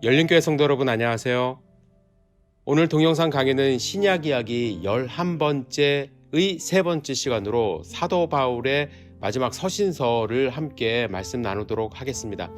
열린교회 성도 여러분 안녕하세요. 오늘 동영상 강의는 신약 이야기 11번째의 세 번째 시간으로 사도 바울의 마지막 서신서를 함께 말씀 나누도록 하겠습니다.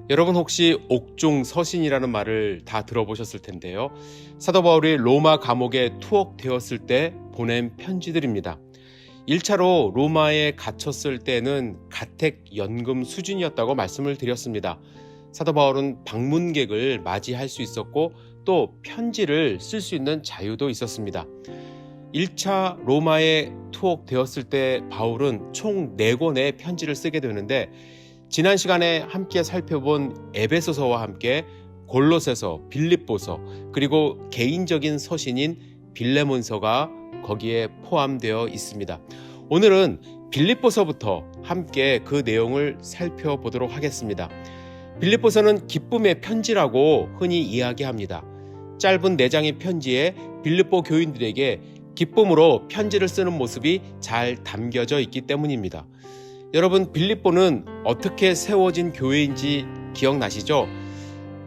여러분 혹시 옥중 서신이라는 말을 다 들어보셨을 텐데요. 사도 바울이 로마 감옥에 투옥되었을 때 보낸 편지들입니다. 1차로 로마에 갇혔을 때는 가택 연금 수준이었다고 말씀을 드렸습니다. 사도 바울은 방문객을 맞이할 수 있었고 또 편지를 쓸 수 있는 자유도 있었습니다. 1차 로마에 투옥되었을 때 바울은 총 4권의 편지를 쓰게 되는데 지난 시간에 함께 살펴본 에베소서와 함께 골로새서, 빌립보서 그리고 개인적인 서신인 빌레몬서가 거기에 포함되어 있습니다. 오늘은 빌립보서부터 함께 그 내용을 살펴보도록 하겠습니다. 빌립보서는 기쁨의 편지라고 흔히 이야기합니다. 짧은 4장의 편지에 빌립보 교인들에게 기쁨으로 편지를 쓰는 모습이 잘 담겨져 있기 때문입니다. 여러분, 빌립보는 어떻게 세워진 교회인지 기억나시죠?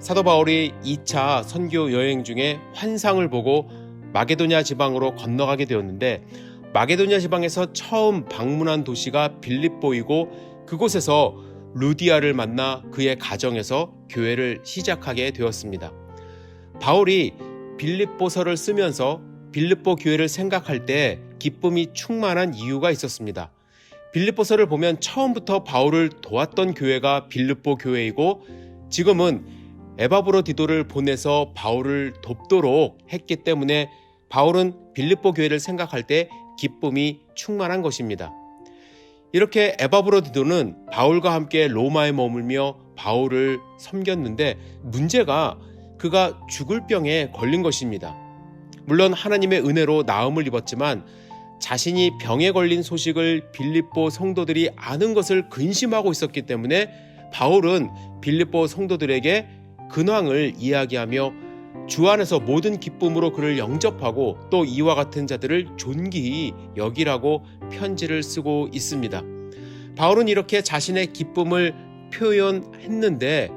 사도 바울이 2차 선교 여행 중에 환상을 보고 마게도냐 지방으로 건너가게 되었는데 마게도냐 지방에서 처음 방문한 도시가 빌립보이고 그곳에서 루디아를 만나 그의 가정에서 교회를 시작하게 되었습니다. 바울이 빌립보서를 쓰면서 빌립보 교회를 생각할 때 기쁨이 충만한 이유가 있었습니다. 빌립보서를 보면 처음부터 바울을 도왔던 교회가 빌립보 교회이고 지금은 에바브로디도를 보내서 바울을 돕도록 했기 때문에 바울은 빌립보 교회를 생각할 때 기쁨이 충만한 것입니다. 이렇게 에바브로디도는 바울과 함께 로마에 머물며 바울을 섬겼는데 문제가 그가 죽을 병에 걸린 것입니다. 물론 하나님의 은혜로 나음을 입었지만 자신이 병에 걸린 소식을 빌립보 성도들이 아는 것을 근심하고 있었기 때문에 바울은 빌립보 성도들에게 근황을 이야기하며 주 안에서 모든 기쁨으로 그를 영접하고 또 이와 같은 자들을 존귀히 여기라고 편지를 쓰고 있습니다. 바울은 이렇게 자신의 기쁨을 표현했는데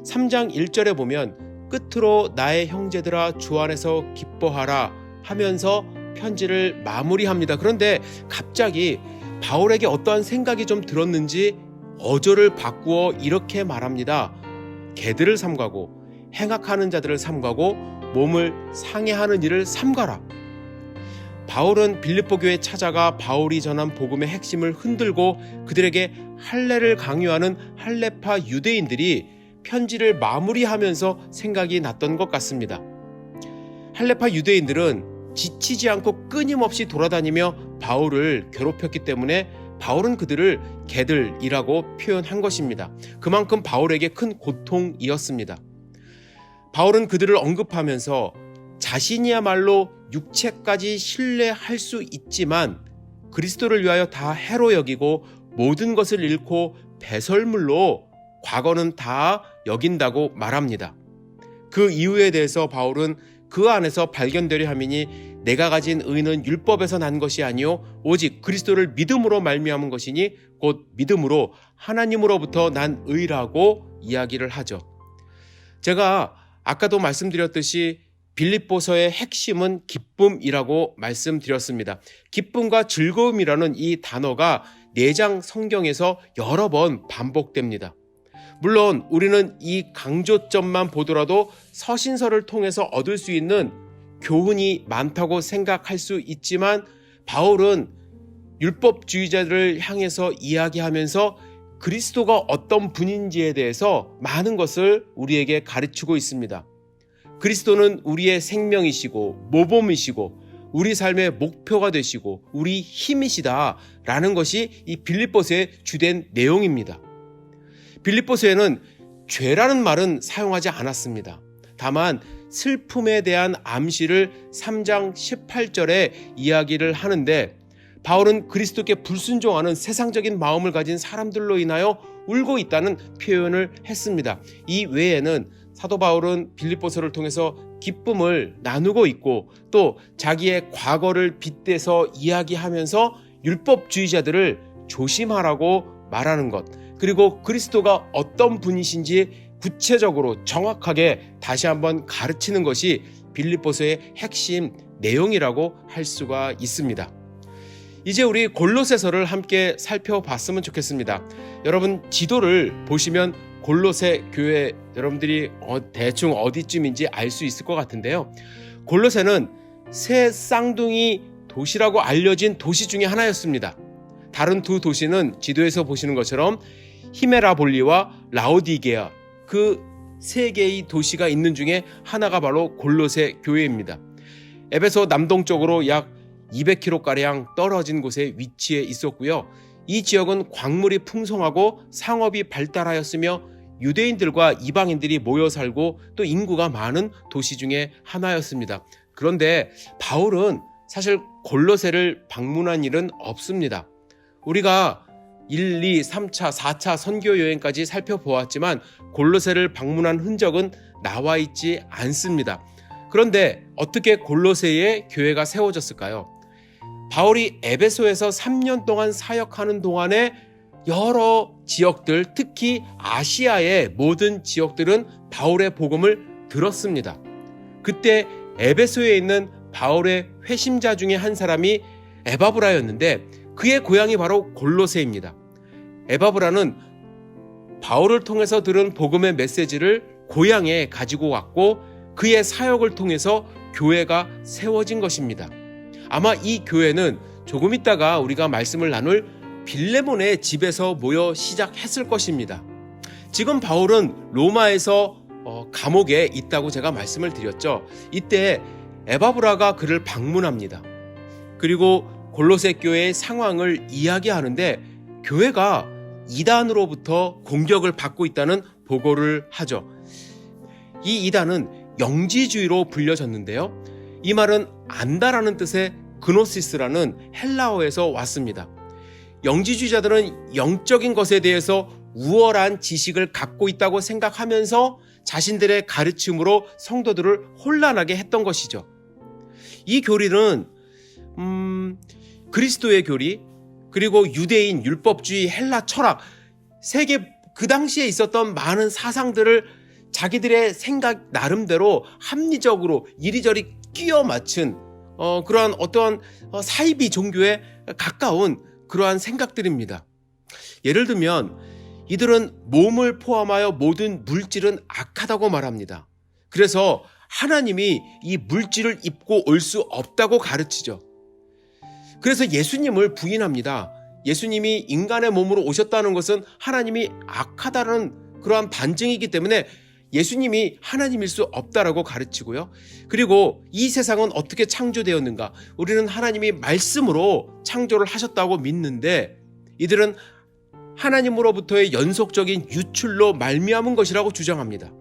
3장 1절에 보면 끝으로 나의 형제들아 주 안에서 기뻐하라 하면서 편지를 마무리합니다. 그런데 갑자기 바울에게 어떠한 생각이 좀 들었는지 어조를 바꾸어 이렇게 말합니다. 개들을 삼가고 행악하는 자들을 삼가고 몸을 상해하는 일을 삼가라. 바울은 빌립보 교회에 찾아가 바울이 전한 복음의 핵심을 흔들고 그들에게 할례를 강요하는 할례파 유대인들이 편지를 마무리하면서 생각이 났던 것 같습니다. 할례파 유대인들은 지치지 않고 끊임없이 돌아다니며 바울을 괴롭혔기 때문에 바울은 그들을 개들이라고 표현한 것입니다. 그만큼 바울에게 큰 고통이었습니다. 바울은 그들을 언급하면서 자신이야말로 육체까지 신뢰할 수 있지만 그리스도를 위하여 다 해로 여기고 모든 것을 잃고 배설물로 과거는 다 여긴다고 말합니다. 그 이유에 대해서 바울은 그 안에서 발견되려 함이니 내가 가진 의는 율법에서 난 것이 아니요 오직 그리스도를 믿음으로 말미암은 것이니 곧 믿음으로 하나님으로부터 난 의라고 이야기를 하죠. 제가 아까도 말씀드렸듯이 빌립보서의 핵심은 기쁨이라고 말씀드렸습니다. 기쁨과 즐거움이라는 이 단어가 4장 성경에서 여러 번 반복됩니다. 물론 우리는 이 강조점만 보더라도 서신서를 통해서 얻을 수 있는 교훈이 많다고 생각할 수 있지만 바울은 율법주의자들을 향해서 이야기하면서 그리스도가 어떤 분인지에 대해서 많은 것을 우리에게 가르치고 있습니다. 그리스도는 우리의 생명이시고 모범이시고 우리 삶의 목표가 되시고 우리 힘이시다라는 것이 이 빌립보서의 주된 내용입니다. 빌립보서에는 죄라는 말은 사용하지 않았습니다. 다만 슬픔에 대한 암시를 3장 18절에 이야기를 하는데 바울은 그리스도께 불순종하는 세상적인 마음을 가진 사람들로 인하여 울고 있다는 표현을 했습니다. 이 외에는 사도 바울은 빌립보서를 통해서 기쁨을 나누고 있고 또 자기의 과거를 빗대서 이야기하면서 율법주의자들을 조심하라고 말하는 것, 그리고 그리스도가 어떤 분이신지 구체적으로 정확하게 다시 한번 가르치는 것이 빌립보서의 핵심 내용이라고 할 수가 있습니다. 이제 우리 골로새서를 함께 살펴봤으면 좋겠습니다. 여러분 지도를 보시면 골로새 교회 여러분들이 대충 어디쯤인지 알 수 있을 것 같은데요. 골로새는 새 쌍둥이 도시라고 알려진 도시 중에 하나였습니다. 다른 두 도시는 지도에서 보시는 것처럼 히메라볼리와 라오디게아 그 세 개의 도시가 있는 중에 하나가 바로 골로새 교회입니다. 에베소 남동쪽으로 약 200km가량 떨어진 곳에 위치해 있었고요. 이 지역은 광물이 풍성하고 상업이 발달하였으며 유대인들과 이방인들이 모여 살고 또 인구가 많은 도시 중에 하나였습니다. 그런데 바울은 사실 골로새를 방문한 일은 없습니다. 우리가 1, 2, 3차, 4차 선교 여행까지 살펴보았지만 골로새를 방문한 흔적은 나와 있지 않습니다. 그런데 어떻게 골로새에 교회가 세워졌을까요? 바울이 에베소에서 3년 동안 사역하는 동안에 여러 지역들, 특히 아시아의 모든 지역들은 바울의 복음을 들었습니다. 그때 에베소에 있는 바울의 회심자 중에 한 사람이 에바브라였는데 그의 고향이 바로 골로새입니다. 에바브라는 바울을 통해서 들은 복음의 메시지를 고향에 가지고 왔고 그의 사역을 통해서 교회가 세워진 것입니다. 아마 이 교회는 조금 있다가 우리가 말씀을 나눌 빌레몬의 집에서 모여 시작했을 것입니다. 지금 바울은 로마에서 감옥에 있다고 제가 말씀을 드렸죠. 이때 에바브라가 그를 방문합니다. 그리고 골로새 교회의 상황을 이야기하는데 교회가 이단으로부터 공격을 받고 있다는 보고를 하죠. 이 이단은 영지주의로 불려졌는데요. 이 말은 안다라는 뜻의 그노시스라는 헬라어에서 왔습니다. 영지주의자들은 영적인 것에 대해서 우월한 지식을 갖고 있다고 생각하면서 자신들의 가르침으로 성도들을 혼란하게 했던 것이죠. 이 교리는 그리스도의 교리 그리고 유대인 율법주의 헬라 철학 세계 그 당시에 있었던 많은 사상들을 자기들의 생각 나름대로 합리적으로 이리저리 끼워 맞춘 그러한 어떠한 사이비 종교에 가까운 그러한 생각들입니다. 예를 들면 이들은 몸을 포함하여 모든 물질은 악하다고 말합니다. 그래서 하나님이 이 물질을 입고 올 수 없다고 가르치죠. 그래서 예수님을 부인합니다. 예수님이 인간의 몸으로 오셨다는 것은 하나님이 악하다는 그러한 반증이기 때문에 예수님이 하나님일 수 없다라고 가르치고요. 그리고 이 세상은 어떻게 창조되었는가? 우리는 하나님이 말씀으로 창조를 하셨다고 믿는데 이들은 하나님으로부터의 연속적인 유출로 말미암은 것이라고 주장합니다.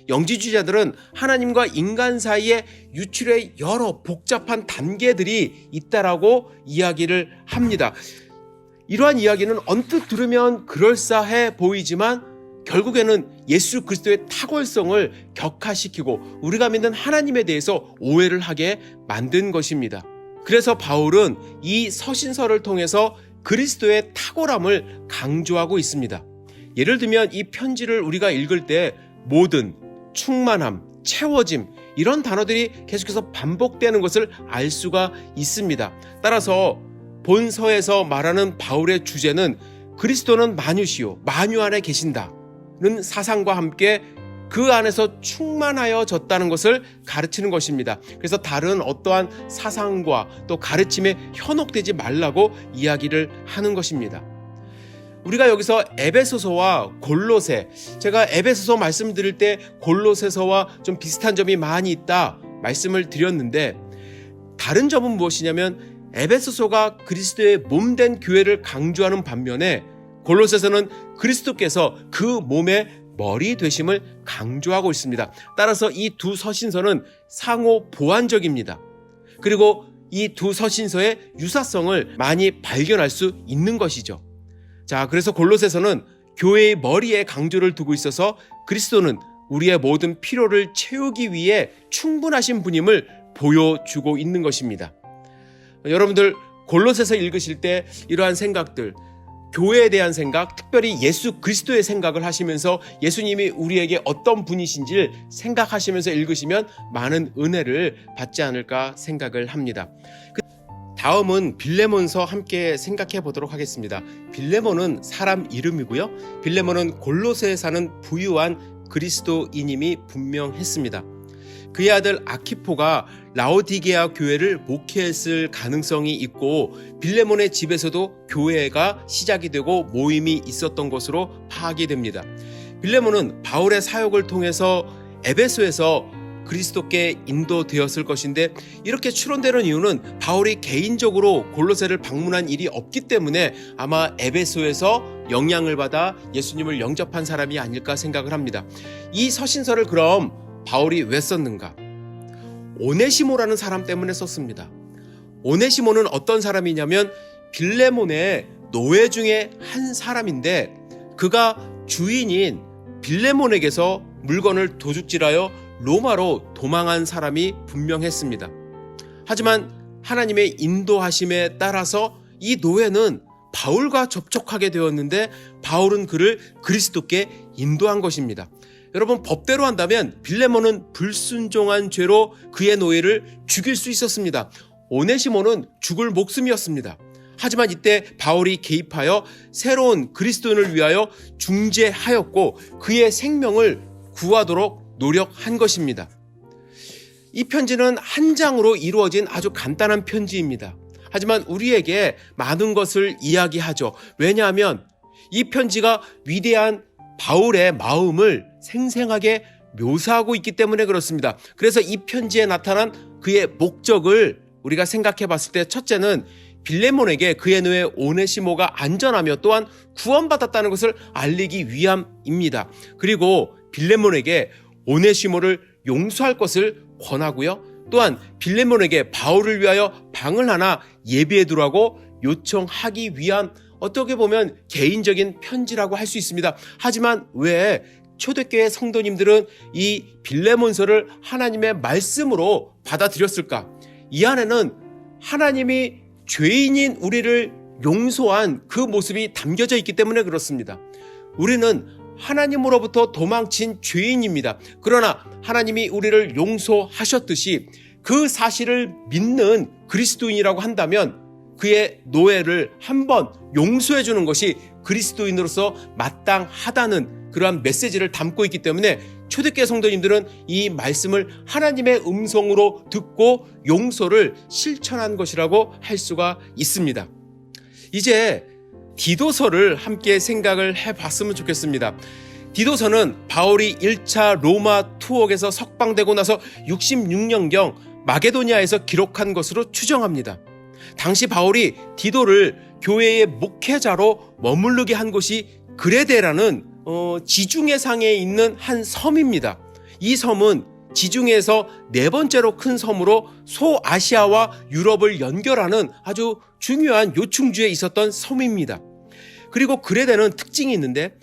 영지주의자들은 하나님과 인간 사이에 유출의 여러 복잡한 단계들이 있다라고 이야기를 합니다. 이러한 이야기는 언뜻 들으면 그럴싸해 보이지만 결국에는 예수 그리스도의 탁월성을 격화시키고 우리가 믿는 하나님에 대해서 오해를 하게 만든 것입니다. 그래서 바울은 이 서신서를 통해서 그리스도의 탁월함을 강조하고 있습니다. 예를 들면 이 편지를 우리가 읽을 때 모든, 충만함, 채워짐 이런 단어들이 계속해서 반복되는 것을 알 수가 있습니다. 따라서 본서에서 말하는 바울의 주제는 그리스도는 만유시요 만유 안에 계신다는 사상과 함께 그 안에서 충만하여졌다는 것을 가르치는 것입니다. 그래서 다른 어떠한 사상과 또 가르침에 현혹되지 말라고 이야기를 하는 것입니다. 우리가 여기서 에베소서와 골로새, 제가 에베소서 말씀드릴 때 골로새서와 좀 비슷한 점이 많이 있다 말씀을 드렸는데 다른 점은 무엇이냐면 에베소서가 그리스도의 몸된 교회를 강조하는 반면에 골로새서는 그리스도께서 그 몸의 머리 되심을 강조하고 있습니다. 따라서 이 두 서신서는 상호 보완적입니다. 그리고 이 두 서신서의 유사성을 많이 발견할 수 있는 것이죠. 자, 그래서 골로새서는 교회의 머리에 강조를 두고 있어서 그리스도는 우리의 모든 필요를 채우기 위해 충분하신 분임을 보여주고 있는 것입니다. 여러분들 골로새서 읽으실 때 이러한 생각들, 교회에 대한 생각, 특별히 예수 그리스도의 생각을 하시면서 예수님이 우리에게 어떤 분이신지를 생각하시면서 읽으시면 많은 은혜를 받지 않을까 생각을 합니다. 다음은 빌레몬서 함께 생각해 보도록 하겠습니다. 빌레몬은 사람 이름이고요. 빌레몬은 골로새에 사는 부유한 그리스도인임이 분명했습니다. 그의 아들 아키포가 라오디게아 교회를 목회했을 가능성이 있고 빌레몬의 집에서도 교회가 시작이 되고 모임이 있었던 것으로 파악이 됩니다. 빌레몬은 바울의 사역을 통해서 에베소에서 그리스도께 인도되었을 것인데 이렇게 추론되는 이유는 바울이 개인적으로 골로새를 방문한 일이 없기 때문에 아마 에베소에서 영향을 받아 예수님을 영접한 사람이 아닐까 생각을 합니다. 이 서신서를 그럼 바울이 왜 썼는가? 오네시모라는 사람 때문에 썼습니다. 오네시모는 어떤 사람이냐면 빌레몬의 노예 중에 한 사람인데 그가 주인인 빌레몬에게서 물건을 도둑질하여 로마로 도망한 사람이 분명했습니다. 하지만 하나님의 인도하심에 따라서 이 노예는 바울과 접촉하게 되었는데 바울은 그를 그리스도께 인도한 것입니다. 여러분, 법대로 한다면 빌레몬은 불순종한 죄로 그의 노예를 죽일 수 있었습니다. 오네시모는 죽을 목숨이었습니다. 하지만 이때 바울이 개입하여 새로운 그리스도인을 위하여 중재하였고 그의 생명을 구하도록 노력한 것입니다. 이 편지는 한 장으로 이루어진 아주 간단한 편지입니다. 하지만 우리에게 많은 것을 이야기하죠. 왜냐하면 이 편지가 위대한 바울의 마음을 생생하게 묘사하고 있기 때문에 그렇습니다. 그래서 이 편지에 나타난 그의 목적을 우리가 생각해 봤을 때 첫째는 빌레몬에게 그의 노예 오네시모가 안전하며 또한 구원받았다는 것을 알리기 위함입니다. 그리고 빌레몬에게 오네시모를 용서할 것을 권하고요. 또한 빌레몬에게 바울을 위하여 방을 하나 예비해 두라고 요청하기 위한 어떻게 보면 개인적인 편지라고 할 수 있습니다. 하지만 왜 초대교회 성도님들은 이 빌레몬서를 하나님의 말씀으로 받아들였을까? 이 안에는 하나님이 죄인인 우리를 용서한 그 모습이 담겨져 있기 때문에 그렇습니다. 우리는 하나님으로부터 도망친 죄인입니다. 그러나 하나님이 우리를 용서하셨듯이 그 사실을 믿는 그리스도인이라고 한다면 그의 노예를 한번 용서해 주는 것이 그리스도인으로서 마땅하다는 그러한 메시지를 담고 있기 때문에 초대교회 성도님들은 이 말씀을 하나님의 음성으로 듣고 용서를 실천한 것이라고 할 수가 있습니다. 이제 디도서를 함께 생각을 해봤으면 좋겠습니다. 디도서는 바울이 1차 로마 투옥에서 석방되고 나서 66년경 마게도니아에서 기록한 것으로 추정합니다. 당시 바울이 디도를 교회의 목회자로 머무르게 한 곳이 그레데라는 지중해 상에 있는 한 섬입니다. 이 섬은 지중해에서 네 번째로 큰 섬으로 소아시아와 유럽을 연결하는 아주 중요한 요충지에 있었던 섬입니다. 그리고 그레데는 특징이 있는데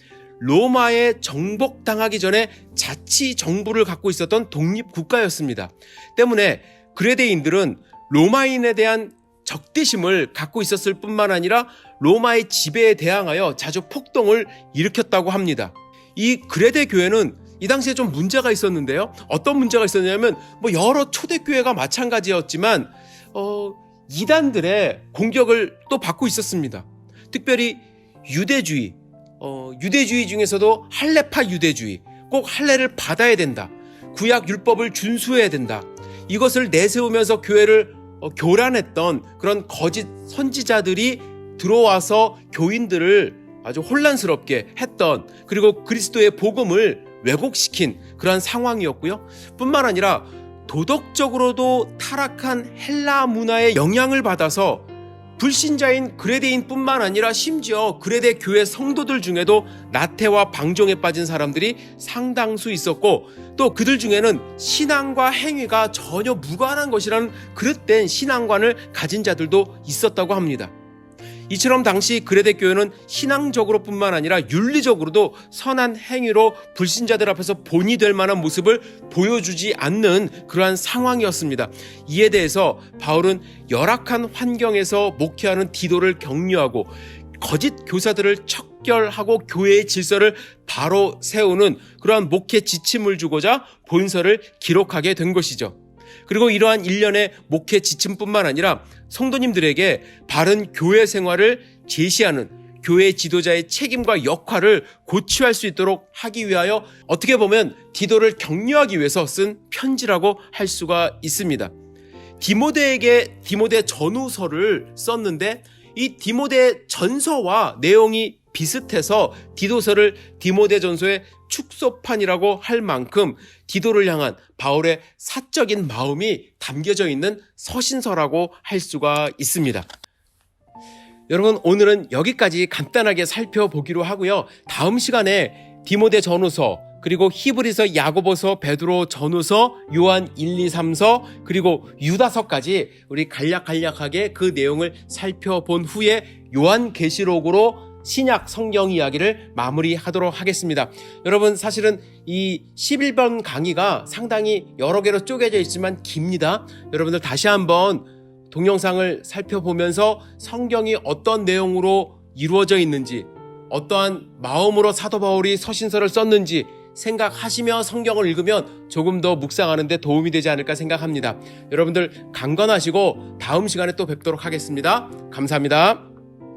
로마에 정복당하기 전에 자치 정부를 갖고 있었던 독립국가였습니다. 때문에 그레데인들은 로마인에 대한 적대심을 갖고 있었을 뿐만 아니라 로마의 지배에 대항하여 자주 폭동을 일으켰다고 합니다. 이 그레데 교회는 이 당시에 좀 문제가 있었는데요. 어떤 문제가 있었냐면 여러 초대교회가 마찬가지였지만 이단들의 공격을 또 받고 있었습니다. 특별히 유대주의 중에서도 할례파 유대주의, 꼭 할례를 받아야 된다. 구약 율법을 준수해야 된다. 이것을 내세우면서 교회를 교란했던 그런 거짓 선지자들이 들어와서 교인들을 아주 혼란스럽게 했던, 그리고 그리스도의 복음을 왜곡시킨 그런 상황이었고요. 뿐만 아니라 도덕적으로도 타락한 헬라 문화의 영향을 받아서 불신자인 그레데인 뿐만 아니라 심지어 그레데 교회 성도들 중에도 나태와 방종에 빠진 사람들이 상당수 있었고, 또 그들 중에는 신앙과 행위가 전혀 무관한 것이라는 그릇된 신앙관을 가진 자들도 있었다고 합니다. 이처럼 당시 그레데 교회는 신앙적으로 뿐만 아니라 윤리적으로도 선한 행위로 불신자들 앞에서 본이 될 만한 모습을 보여주지 않는 그러한 상황이었습니다. 이에 대해서 바울은 열악한 환경에서 목회하는 디도를 격려하고 거짓 교사들을 척결하고 교회의 질서를 바로 세우는 그러한 목회 지침을 주고자 본서를 기록하게 된 것이죠. 그리고 이러한 일련의 목회 지침뿐만 아니라 성도님들에게 바른 교회 생활을 제시하는 교회 지도자의 책임과 역할을 고취할 수 있도록 하기 위하여 어떻게 보면 디도를 격려하기 위해서 쓴 편지라고 할 수가 있습니다. 디모데에게 디모데 전후서를 썼는데 이 디모데 전서와 내용이 비슷해서 디도서를 디모데전서의 축소판이라고 할 만큼 디도를 향한 바울의 사적인 마음이 담겨져 있는 서신서라고 할 수가 있습니다. 여러분, 오늘은 여기까지 간단하게 살펴보기로 하고요. 다음 시간에 디모데 전후서, 그리고 히브리서, 야고보서, 베드로 전후서, 요한 1, 2, 3서, 그리고 유다서까지 우리 간략하게 그 내용을 살펴본 후에 요한계시록으로 신약 성경 이야기를 마무리하도록 하겠습니다. 여러분, 사실은 이 11번 강의가 상당히 여러 개로 쪼개져 있지만 깁니다. 여러분들 다시 한번 동영상을 살펴보면서 성경이 어떤 내용으로 이루어져 있는지, 어떠한 마음으로 사도 바울이 서신서를 썼는지 생각하시며 성경을 읽으면 조금 더 묵상하는 데 도움이 되지 않을까 생각합니다. 여러분들 강건하시고 다음 시간에 또 뵙도록 하겠습니다. 감사합니다.